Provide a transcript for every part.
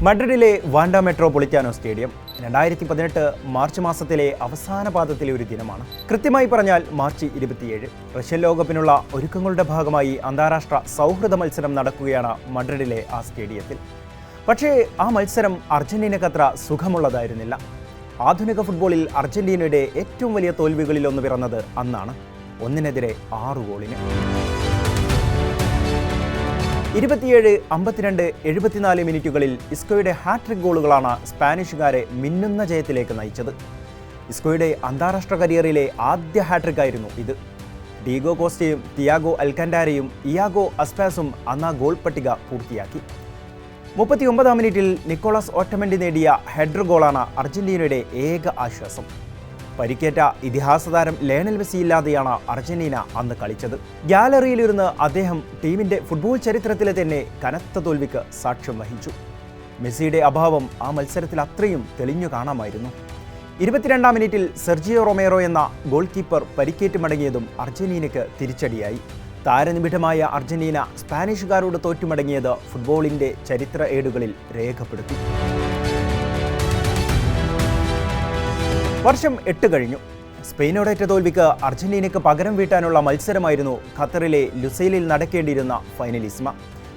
മഡ്രിഡിലെ Wanda മെട്രോപൊളിറ്റാനോ stadium 2018 March മാസത്തിലെ അവസാന പാദത്തിലെ ഒരു ദിനമാണ്. കൃത്യമായി പറഞ്ഞാൽ മാർച്ച് 27. റഷ്യൻ ലോകകപ്പിനുള്ള ഒരുക്കങ്ങളുടെ ഭാഗമായി അന്താരാഷ്ട്ര സൗഹൃദ മത്സരം നടക്കുകയാണ് മഡ്രിഡിലെ ആ സ്റ്റേഡിയത്തിൽ. പക്ഷേ ആ മത്സരം അർജന്റീനക്കത്ര സുഖമുള്ളതായിരുന്നില്ല. ആധുനിക ഫുട്ബോളിൽ അർജന്റീനയുടെ ഏറ്റവും വലിയ തോൽവികളിലൊന്ന് പിറന്നത് അന്നാണ്. 1-6 ഗോളിന്. 27, 52, 74 മിനിറ്റുകളിൽ ഇസ്കോയുടെ ഹാട്രിക് ഗോളുകളാണ് സ്പാനിഷുകാരെ മിന്നുന്ന ജയത്തിലേക്ക് നയിച്ചത്. ഇസ്കോയുടെ അന്താരാഷ്ട്ര കരിയറിലെ ആദ്യ ഹാട്രിക് ആയിരുന്നു ഇത്. ഡീഗോ കോസ്റ്റയും തിയാഗോ അൽക്കൻഡാരയും ഇയാഗോ അസ്പാസും അന്ന് ഗോൾ പട്ടിക പൂർത്തിയാക്കി. 39-ാം മിനിറ്റിൽ നിക്കോളാസ് ഓട്ടമെൻഡി നേടിയ ഹെഡർ ഗോളാണ് അർജന്റീനയുടെ ഏക ആശ്വാസം. പരിക്കേറ്റ ഇതിഹാസ താരം ലയണൽ മെസ്സി ഇല്ലാതെയാണ് അർജന്റീന അന്ന് കളിച്ചത്. ഗ്യാലറിയിലിരുന്ന് അദ്ദേഹം ടീമിന്റെ ഫുട്ബോൾ ചരിത്രത്തിലെ തന്നെ കനത്ത തോൽവിക്ക് സാക്ഷ്യം വഹിച്ചു. മെസ്സിയുടെ അഭാവം ആ മത്സരത്തിൽ അത്രയും തെളിഞ്ഞു കാണാമായിരുന്നു. 22-ാം മിനിറ്റിൽ സെർജിയോ റൊമേറോ എന്ന ഗോൾ കീപ്പർ പരിക്കേറ്റ് മടങ്ങിയതും അർജന്റീനയ്ക്ക് തിരിച്ചടിയായി. താരനിബിഡമായ അർജന്റീന സ്പാനിഷുകാരോട് തോറ്റുമടങ്ങിയത് ഫുട്ബോളിന്റെ ചരിത്ര ഏടുകളിൽ രേഖപ്പെടുത്തി. വർഷം 8 കഴിഞ്ഞു. സ്പെയിനോടേറ്റ തോൽവിക്ക് അർജന്റീനയ്ക്ക് പകരം വീട്ടാനുള്ള മത്സരമായിരുന്നു ഖത്തറിലെ ലുസൈലിൽ നടക്കേണ്ടിയിരുന്ന ഫൈനലിസ്മ.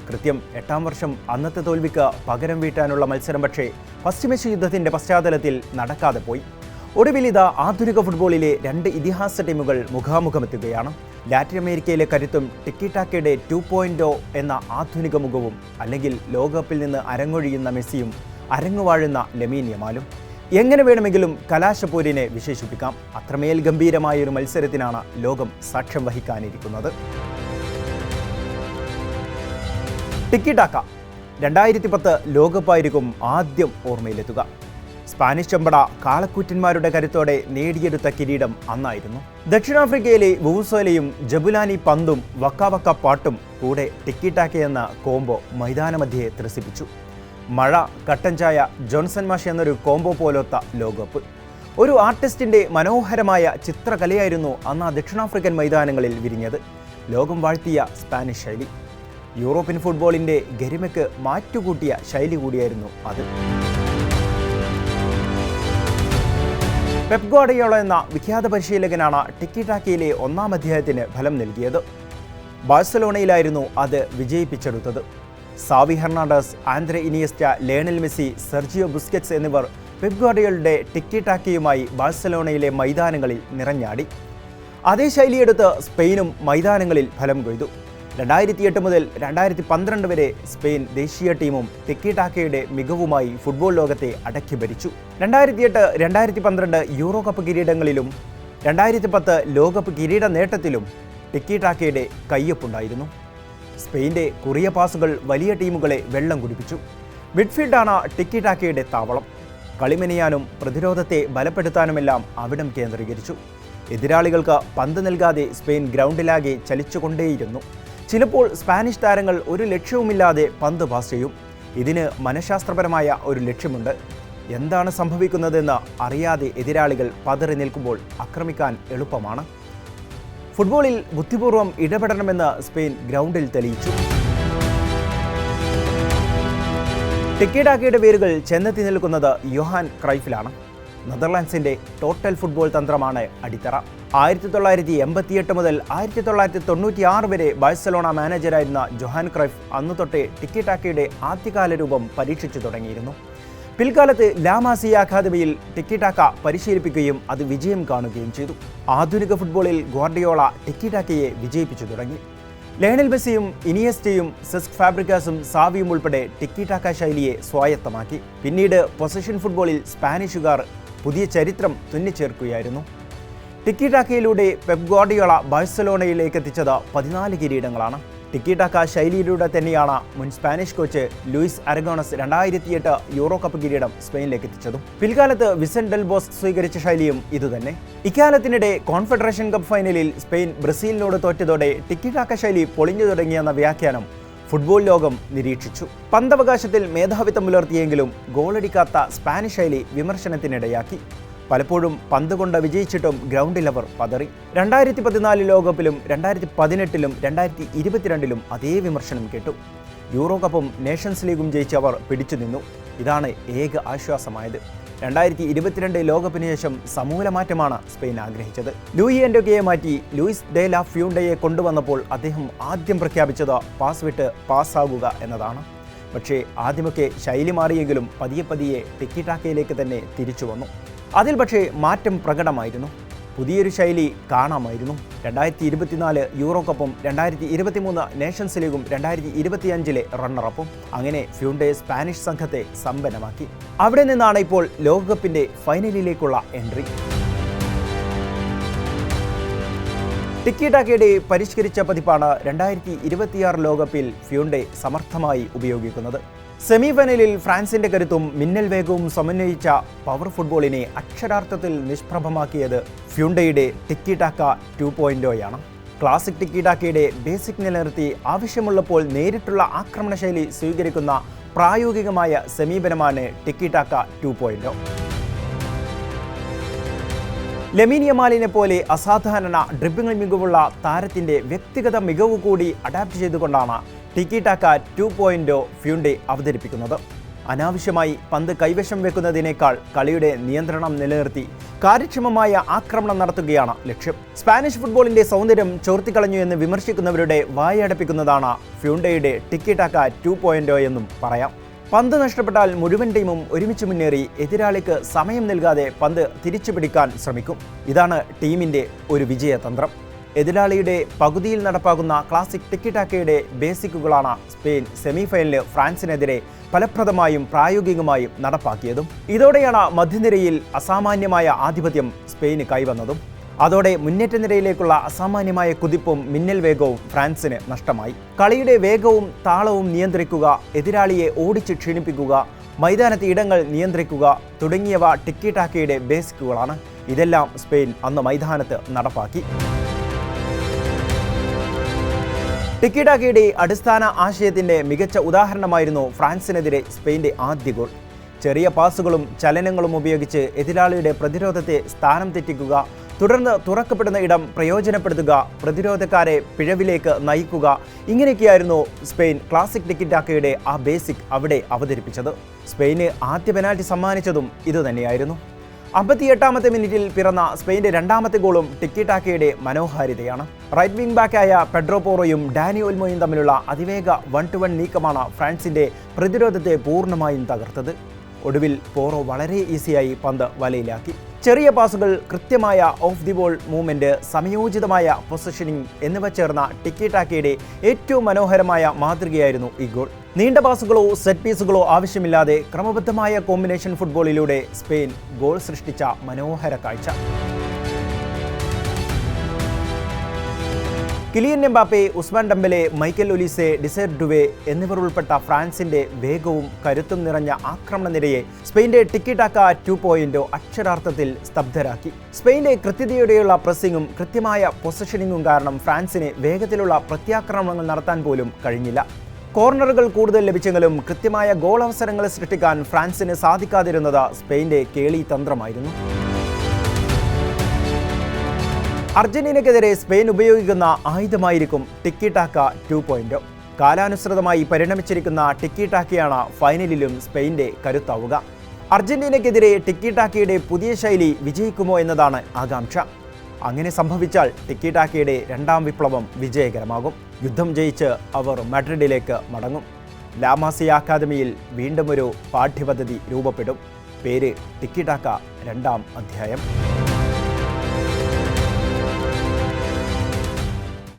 കൃത്യം 8-ാം വർഷം അന്നത്തെ തോൽവിക്ക് പകരം വീട്ടാനുള്ള മത്സരം പക്ഷേ പശ്ചിമേഷ്യ യുദ്ധത്തിന്റെ പശ്ചാത്തലത്തിൽ നടക്കാതെ പോയി. ഒടുവിൽ ഇതാ ആധുനിക ഫുട്ബോളിലെ 2 ഇതിഹാസ ടീമുകൾ മുഖാമുഖമെത്തുകയാണ്. ലാറ്റിൻ അമേരിക്കയിലെ കരുത്തും ടിക്കിടാക്കയുടെ 2.0 എന്ന ആധുനിക മുഖവും, അല്ലെങ്കിൽ ലോകകപ്പിൽ നിന്ന് അരങ്ങൊഴിയുന്ന മെസ്സിയും അരങ്ങുവാഴുന്ന ലമീൻ യമാലും. എങ്ങനെ വേണമെങ്കിലും കലാശപ്പോരിനെ വിശേഷിപ്പിക്കാം. അത്രമേൽ ഗംഭീരമായൊരു മത്സരത്തിനാണ് ലോകം സാക്ഷ്യം വഹിക്കാനിരിക്കുന്നത്. ടിക്കിടാക്ക 2010 ലോകകപ്പായിരിക്കും ആദ്യം ഓർമ്മയിലെത്തുക. സ്പാനിഷ് ചെമ്പട കാളക്കൂറ്റന്മാരുടെ കരുത്തോടെ നേടിയെടുത്ത കിരീടം അന്നായിരുന്നു. ദക്ഷിണാഫ്രിക്കയിലെ വൂസോലയും ജബുലാനി പന്തും വക്ക പാട്ടും കൂടെ ടിക്കിടാക്ക എന്ന കോംബോ മൈതാനമധ്യേ ത്രസിപ്പിച്ചു. മഴ, കട്ടൻ ചായ, ജോൺസൺ മാഷ് എന്നൊരു കോംബോ പോലൊത്ത ലോകകപ്പ്. ഒരു ആർട്ടിസ്റ്റിന്റെ മനോഹരമായ ചിത്രകലയായിരുന്നു അന്ന് ആ ദക്ഷിണാഫ്രിക്കൻ മൈതാനങ്ങളിൽ വിരിഞ്ഞത്. ലോകം വാഴ്ത്തിയ സ്പാനിഷ് ശൈലി, യൂറോപ്യൻ ഫുട്ബോളിന്റെ ഗരിമയ്ക്ക് മാറ്റുകൂട്ടിയ ശൈലി കൂടിയായിരുന്നു അത്. പെപ് ഗാർഡിയോള എന്ന വിഖ്യാത പരിശീലകനാണ് ടിക്കിടാക്കയിലെ 1-ാം അധ്യായത്തിന് ഫലം നൽകിയത്. ബാഴ്സലോണയിലായിരുന്നു അത് വിജയിപ്പിച്ചെടുത്തത്. Xavi Hernandez, Andres Iniesta, Lionel Messi, Sergio Busquets എന്നിവർ പെപ് ഗാർഡിയോളയുടെ ടിക്കിടാക്കയുമായി ബാഴ്സലോണയിലെ മൈതാനങ്ങളിൽ നിറഞ്ഞാടി. അതേ ശൈലിയെടുത്ത് സ്പെയിനും മൈതാനങ്ങളിൽ ഫലം കൊയ്തു. 2008 മുതൽ 2012 വരെ സ്പെയിൻ ദേശീയ ടീമും ടിക്കിടാക്കയുടെ മികവുമായി ഫുട്ബോൾ ലോകത്തെ അടക്കി ഭരിച്ചു. 2008, 2012 യൂറോ കപ്പ് കിരീടങ്ങളിലും 2010 ലോകകപ്പ് കിരീട നേട്ടത്തിലും ടിക്കിടാക്കയുടെ കയ്യൊപ്പുണ്ടായിരുന്നു. സ്പെയിൻ്റെ കുറിയ പാസുകൾ വലിയ ടീമുകളെ വെള്ളം കുടിപ്പിച്ചു. മിഡ്ഫീൽഡാണ് ടിക്കിടാക്കയുടെ താവളം. കളിമെനയാനും പ്രതിരോധത്തെ ബലപ്പെടുത്താനുമെല്ലാം അവിടം കേന്ദ്രീകരിച്ചു. എതിരാളികൾക്ക് പന്ത് നൽകാതെ സ്പെയിൻ ഗ്രൗണ്ടിലാകെ ചലിച്ചുകൊണ്ടേയിരുന്നു. ചിലപ്പോൾ സ്പാനിഷ് താരങ്ങൾ ഒരു ലക്ഷ്യവുമില്ലാതെ പന്ത് പാസ് ചെയ്യും. ഇതിന് മനഃശാസ്ത്രപരമായ ഒരു ലക്ഷ്യമുണ്ട്. എന്താണ് സംഭവിക്കുന്നതെന്ന് അറിയാതെ എതിരാളികൾ പതറി നിൽക്കുമ്പോൾ ആക്രമിക്കാൻ എളുപ്പമാണ്. ഫുട്ബോളിൽ ബുദ്ധിപൂർവ്വം ഇടപെടണമെന്ന് സ്പെയിൻ ഗ്രൗണ്ടിൽ തെളിയിച്ചു. ടിക്കിടാക്കയുടെ വേരുകൾ ചെന്നെത്തി നിൽക്കുന്നത് യോഹാൻ ക്രൈഫിലാണ്. നെതർലാൻഡ്സിന്റെ ടോട്ടൽ ഫുട്ബോൾ തന്ത്രമാണ് അടിത്തറ. 1988 മുതൽ 1996 വരെ ബാഴ്സലോണ മാനേജരായിരുന്ന ജോഹാൻ ക്രൈഫ് അന്നു തൊട്ടേ ടിക്കിടാക്കയുടെ ആദ്യകാല രൂപം പരീക്ഷിച്ചു തുടങ്ങിയിരുന്നു. പിൽക്കാലത്ത് ലാ മാസിയ അക്കാദമിയിൽ ടിക്കിടാക്ക പരിശീലിപ്പിക്കുകയും അത് വിജയം കാണുകയും ചെയ്തു. ആധുനിക ഫുട്ബോളിൽ ഗാർഡിയോള ടിക്കിടാക്കയെ വിജയിപ്പിച്ചു തുടങ്ങി. ലയണൽ മെസ്സിയും ഇനിയസ്റ്റയും സെസ്ക് ഫാബ്രിക്കാസും സാവിയും ഉൾപ്പെടെ ടിക്കിടാക്ക ശൈലിയെ സ്വായത്തമാക്കി. പിന്നീട് പൊസഷൻ ഫുട്ബോളിൽ സ്പാനിഷുകാർ പുതിയ ചരിത്രം തുന്നിച്ചേർക്കുകയായിരുന്നു. ടിക്കിടാക്കയിലൂടെ പെപ് ഗാർഡിയോള ബാഴ്സലോണയിലേക്ക് എത്തിച്ചത് 14 കിരീടങ്ങളാണ്. ടിക്കിടാക്ക ശൈലിയിലൂടെ തന്നെയാണ് മുൻ Spanish coach Luis Aragones 2008 Euro Cup കിരീടം സ്പെയിനിലേക്ക് എത്തിച്ചതും. പിൽക്കാലത്ത് വിസന്റ് ഡെൽ ബോസ് സ്വീകരിച്ച ശൈലിയും ഇതുതന്നെ. ഇക്കാലത്തിനിടെ കോൺഫെഡറേഷൻ കപ്പ് ഫൈനലിൽ സ്പെയിൻ ബ്രസീലിനോട് തോറ്റതോടെ ടിക്കിടാക്ക ശൈലി പൊളിഞ്ഞു തുടങ്ങിയെന്ന വ്യാഖ്യാനം ഫുട്ബോൾ ലോകം നിരീക്ഷിച്ചു. പന്തവകാശത്തിൽ മേധാവിത്വം പുലർത്തിയെങ്കിലും ഗോളടിക്കാത്ത സ്പാനിഷ് ശൈലി വിമർശനത്തിനിടയാക്കി. പലപ്പോഴും പന്ത് കൊണ്ട് വിജയിച്ചിട്ടും ഗ്രൗണ്ടിൽ അവർ പതറി. 2014 ലോകകപ്പിലും 2018-ലും 2022-ലും അതേ വിമർശനം കേട്ടു. യൂറോ കപ്പും നേഷൻസ് ലീഗും ജയിച്ച് അവർ പിടിച്ചു നിന്നു. ഇതാണ് ഏക ആശ്വാസമായത്. 2022 ലോകകപ്പിന് ശേഷം സമൂല മാറ്റമാണ് സ്പെയിൻ ആഗ്രഹിച്ചത്. ലൂയി എൻറിക്കയെ മാറ്റി ലൂയിസ് ഡെ ലാ ഫ്യൂണ്ടയെ കൊണ്ടുവന്നപ്പോൾ അദ്ദേഹം ആദ്യം പ്രഖ്യാപിച്ചത് പാസ് വിട്ട് പാസ്സാകുക എന്നതാണ്. പക്ഷേ ആദ്യമൊക്കെ ശൈലി മാറിയെങ്കിലും പതിയെ ടിക്കി ടാക്കയിലേക്ക് തന്നെ തിരിച്ചു വന്നു. അതിൽ പക്ഷേ മാറ്റം പ്രകടമായിരുന്നു. പുതിയൊരു ശൈലി കാണാമായിരുന്നു. 2024 യൂറോ കപ്പും 2023 നേഷൻസ് ലീഗും 2025 റണ്ണറപ്പും അങ്ങനെ ഫ്യൂണ്ടെ സ്പാനിഷ് സംഘത്തെ സമ്പന്നമാക്കി. അവിടെ നിന്നാണ് ഇപ്പോൾ ലോകകപ്പിന്റെ ഫൈനലിലേക്കുള്ള എൻട്രി. ടിക്കി ടാക്കയുടെ പരിഷ്കരിച്ച പതിപ്പാണ് 2026 ലോകകപ്പിൽ ഫ്യൂണ്ടെ സമർത്ഥമായി ഉപയോഗിക്കുന്നത്. സെമി ഫൈനലിൽ ഫ്രാൻസിന്റെ കരുത്തും മിന്നൽ വേഗവും സമന്വയിച്ച പവർ ഫുട്ബോളിനെ അക്ഷരാർത്ഥത്തിൽ നിഷ്പ്രഭമാക്കിയത് ഫ്യൂണ്ടയുടെ tikki taka 2.0 classic tikki ടാക്കയുടെ basic നിലനിർത്തി ആവശ്യമുള്ളപ്പോൾ നേരിട്ടുള്ള ആക്രമണശൈലി സ്വീകരിക്കുന്ന പ്രായോഗികമായ സമീപനമാണ് ടിക്കി ടാക്ക 2.0. ലമീൻ യമാലിനെ പോലെ അസാധാരണ ഡ്രിബ്ലിംഗ് മികവുള്ള താരത്തിന്റെ വ്യക്തിഗത മികവ് കൂടി അഡാപ്റ്റ് ചെയ്തുകൊണ്ടാണ് ടിക്കി ടാക്ക 2.0 ഫ്യൂണ്ടെ അവതരിപ്പിക്കുന്നത്. അനാവശ്യമായി പന്ത് കൈവശം വെക്കുന്നതിനേക്കാൾ കളിയുടെ നിയന്ത്രണം നിലനിർത്തി കാര്യക്ഷമമായ ആക്രമണം നടത്തുകയാണ് ലക്ഷ്യം. സ്പാനിഷ് ഫുട്ബോളിന്റെ സൗന്ദര്യം ചോർത്തിക്കളഞ്ഞു എന്ന് വിമർശിക്കുന്നവരുടെ വായടപ്പിക്കുന്നതാണ് ഫ്യൂണ്ടയുടെ ടിക്കി ടാക്ക 2.0 എന്നും പറയാം. പന്ത് നഷ്ടപ്പെട്ടാൽ മുഴുവൻ ടീമും ഒരുമിച്ച് മുന്നേറി എതിരാളിക്ക് സമയം നൽകാതെ പന്ത് തിരിച്ചുപിടിക്കാൻ ശ്രമിക്കും. ഇതാണ് ടീമിന്റെ ഒരു വിജയതന്ത്രം. എതിരാളിയുടെ പകുതിയിൽ നടപ്പാകുന്ന ക്ലാസിക് ടിക്കി ടാക്കയുടെ ബേസിക്കുകളാണ് സ്പെയിൻ സെമിഫൈനലിൽ ഫ്രാൻസിനെതിരെ ഫലപ്രദമായും പ്രായോഗികമായും നടപ്പാക്കിയതും. ഇതോടെയാണ് മധ്യനിരയിൽ അസാമാന്യമായ ആധിപത്യം സ്പെയിന് കൈവന്നതും. അതോടെ മുന്നേറ്റ നിരയിലേക്കുള്ള അസാമാന്യമായ കുതിപ്പും മിന്നൽ വേഗവും ഫ്രാൻസിന് നഷ്ടമായി. കളിയുടെ വേഗവും താളവും നിയന്ത്രിക്കുക, എതിരാളിയെ ഓടിച്ച് ക്ഷീണിപ്പിക്കുക, മൈതാനത്തെ ഇടങ്ങൾ നിയന്ത്രിക്കുക തുടങ്ങിയവ ടിക്കി ടാക്കയുടെ ബേസിക്കുകളാണ്. ഇതെല്ലാം സ്പെയിൻ അന്ന് മൈതാനത്ത് നടപ്പാക്കി. ടിക്കി ടാക്കയുടെ അടിസ്ഥാന ആശയത്തിന്റെ മികച്ച ഉദാഹരണമായിരുന്നു ഫ്രാൻസിനെതിരെ സ്പെയിന്റെ ആദ്യ ഗോൾ. ചെറിയ പാസുകളും ചലനങ്ങളും ഉപയോഗിച്ച് എതിരാളിയുടെ പ്രതിരോധത്തെ സ്ഥാനം തെറ്റിക്കുക, തുടർന്ന് തുറക്കപ്പെടുന്ന ഇടം പ്രയോജനപ്പെടുത്തുക, പ്രതിരോധക്കാരെ പിഴവിലേക്ക് നയിക്കുക, ഇങ്ങനെയൊക്കെയായിരുന്നു സ്പെയിൻ ക്ലാസിക് ടിക്കി ടാക്കയുടെ ആ ബേസിക് അവിടെ അവതരിപ്പിച്ചത്. സ്പെയിന് ആദ്യ പെനാൽറ്റി സമ്മാനിച്ചതും ഇതുതന്നെയായിരുന്നു. 58ാമത്തെ മിനിറ്റിൽ പിറന്ന സ്പെയിന്റെ രണ്ടാമത്തെ ഗോളും ടിക്കി ടാക്കയുടെ മനോഹാരിതയാണ്. റൈറ്റ് വിംഗ് ബാക്കായ പെഡ്രോ പോറോയും ഡാനി ഓൽമോയും തമ്മിലുള്ള അതിവേഗ 1-to-1 നീക്കമാണ് ഫ്രാൻസിന്റെ പ്രതിരോധത്തെ പൂർണ്ണമായും തകർത്തത്. ഒടുവിൽ പോറോ വളരെ ഈസിയായി പന്ത് വലയിലാക്കി. ചെറിയ പാസുകൾ, കൃത്യമായ ഓഫ് ദി ബോൾ മൂവ്മെന്റ്, സമയോചിതമായ പൊസിഷനിങ് എന്നിവ ചേർന്ന ടിക്കി ടാക്കയുടെ ഏറ്റവും മനോഹരമായ മാതൃകയായിരുന്നു ഈ ഗോൾ. നീണ്ട പാസുകളോ സെറ്റ് പീസുകളോ ആവശ്യമില്ലാതെ ക്രമബദ്ധമായ കോമ്പിനേഷൻ ഫുട്ബോളിലൂടെ സ്പെയിൻ ഗോൾ സൃഷ്ടിച്ച മനോഹര കാഴ്ച. Kylian Mbappe, Ousmane Dembele, Michael Olise, Desire Doue എന്നിവർ ഉൾപ്പെട്ട ഫ്രാൻസിന്റെ വേഗവും കരുത്തും നിറഞ്ഞ ആക്രമണ നിരയെ സ്പെയിന്റെ ടിക്കി ടാക്ക 2.0 അക്ഷരാർത്ഥത്തിൽ സ്തബ്ധരാക്കി. സ്പെയിന്റെ കൃത്യതയോടെയുള്ള പ്രസ്സിംഗും കൃത്യമായ പൊസിഷനിങ്ങും കാരണം ഫ്രാൻസിന് വേഗത്തിലുള്ള പ്രത്യാക്രമണങ്ങൾ നടത്താൻ പോലും കഴിഞ്ഞില്ല. കോർണറുകൾ കൂടുതൽ ലഭിച്ചെങ്കിലും കൃത്യമായ ഗോൾ അവസരങ്ങൾ സൃഷ്ടിക്കാൻ ഫ്രാൻസിന് സാധിക്കാതിരുന്നത് സ്പെയിന്റെ കേളി തന്ത്രമായിരുന്നു. അർജന്റീനയ്ക്കെതിരെ സ്പെയിൻ ഉപയോഗിക്കുന്ന ആയുധമായിരിക്കും ടിക്കി ടാക്ക 2.0. കാലാനുസൃതമായി പരിണമിച്ചിരിക്കുന്ന ടിക്കി ടാക്കയാണ് ഫൈനലിലും സ്പെയിന്റെ കരുത്താവുക. അർജന്റീനയ്ക്കെതിരെ ടിക്കി ടാക്കയുടെ പുതിയ ശൈലി വിജയിക്കുമോ എന്നതാണ് ആകാംക്ഷ. അങ്ങനെ സംഭവിച്ചാൽ ടിക്കി ടാക്കയുടെ രണ്ടാം വിപ്ലവം വിജയകരമാകും. യുദ്ധം ജയിച്ച് അവർ മാഡ്രിഡിലേക്ക് മടങ്ങും. ലാമാസിയ അക്കാദമിയിൽ വീണ്ടും ഒരു പാഠ്യപദ്ധതി രൂപപ്പെടും. പേര് ടിക്കി ടാക്ക 2ാം അധ്യായം.